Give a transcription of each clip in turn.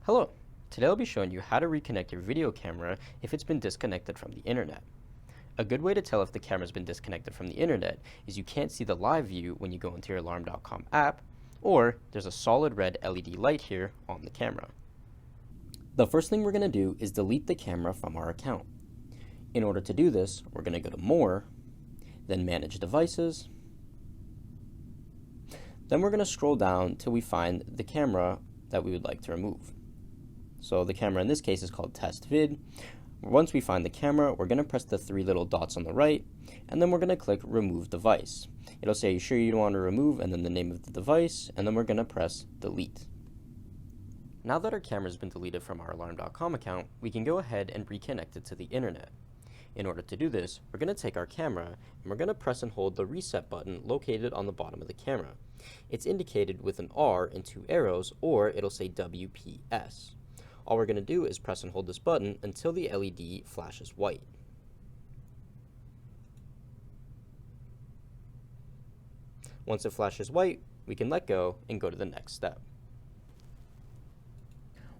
Hello! Today I'll be showing you how to reconnect your video camera if it's been disconnected from the internet. A good way to tell if the camera's been disconnected from the internet is you can't see the live view when you go into your alarm.com app, or there's a solid red LED light here on the camera. The first thing we're going to do is delete the camera from our account. In order to do this, we're going to go to More, then Manage Devices. Then we're going to scroll down till we find the camera that we would like to remove. So the camera in this case is called Test Vid. Once we find the camera, we're going to press the three little dots on the right, and then we're going to click Remove Device. It'll say, "You sure you don't want to remove?" and then the name of the device, and then we're going to press Delete. Now that our camera's been deleted from our alarm.com account, we can go ahead and reconnect it to the internet. In order to do this, we're going to take our camera and we're going to press and hold the reset button located on the bottom of the camera. It's indicated with an R and two arrows, or it'll say WPS. All we're going to do is press and hold this button until the LED flashes white. Once it flashes white, we can let go and go to the next step.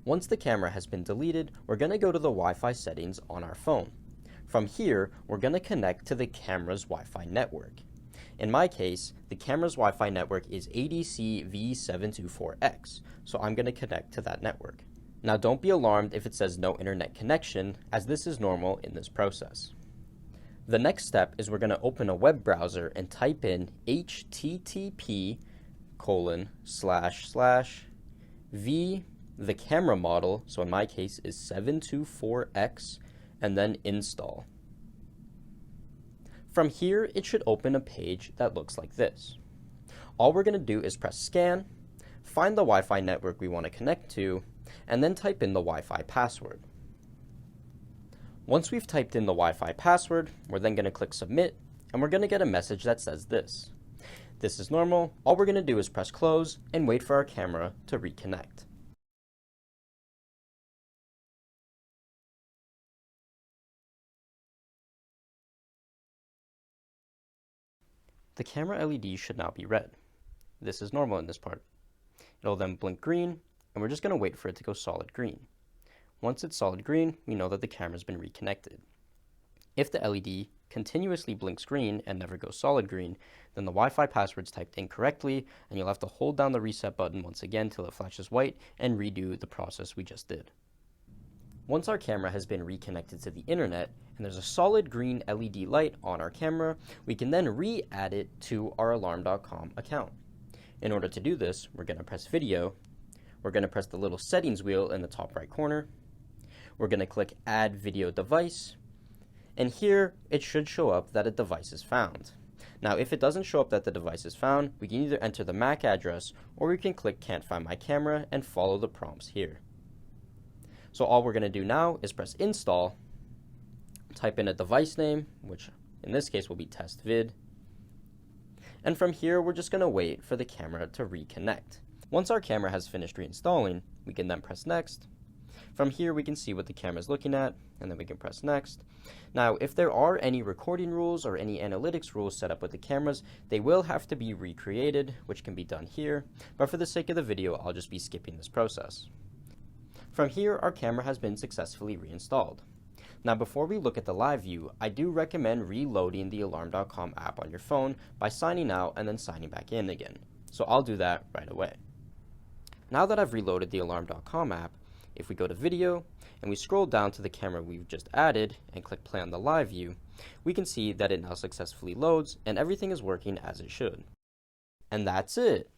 Once the camera has been deleted, we're going to go to the Wi-Fi settings on our phone. From here, we're going to connect to the camera's Wi-Fi network. In my case, the camera's Wi-Fi network is ADC V724X, so I'm going to connect to that network. Now don't be alarmed if it says no internet connection, as this is normal in this process. The next step is we're going to open a web browser and type in http://v, the camera model, so in my case is 724X, and then install. From here, it should open a page that looks like this. All we're going to do is press scan, find the Wi-Fi network we want to connect to, and then type in the Wi-Fi password. Once we've typed in the Wi-Fi password, we're then going to click submit, and we're going to get a message that says this. This is normal. All we're going to do is press close and wait for our camera to reconnect. The camera LED should now be red. This is normal in this part. It'll then blink green, and we're just going to wait for it to go solid green. Once it's solid green, we know that the camera's been reconnected. If the LED continuously blinks green and never goes solid green, then the Wi-Fi password's typed incorrectly, and you'll have to hold down the reset button once again till it flashes white and redo the process we just did. Once our camera has been reconnected to the internet, and there's a solid green LED light on our camera, we can then re-add it to our alarm.com account. In order to do this, we're going to press Video. We're going to press the little settings wheel in the top right corner. We're going to click Add Video Device. And here, it should show up that a device is found. Now, if it doesn't show up that the device is found, we can either enter the MAC address, or we can click Can't Find My Camera and follow the prompts here. So all we're going to do now is press Install, type in a device name, which in this case will be Test Vid. And from here, we're just going to wait for the camera to reconnect. Once our camera has finished reinstalling, we can then press Next. From here, we can see what the camera is looking at, and then we can press Next. Now, if there are any recording rules or any analytics rules set up with the cameras, they will have to be recreated, which can be done here. But for the sake of the video, I'll just be skipping this process. From here, our camera has been successfully reinstalled. Now, before we look at the live view, I do recommend reloading the alarm.com app on your phone by signing out and then signing back in again. So I'll do that right away. Now that I've reloaded the alarm.com app, if we go to Video and we scroll down to the camera we've just added and click play on the live view, we can see that it now successfully loads and everything is working as it should. And that's it.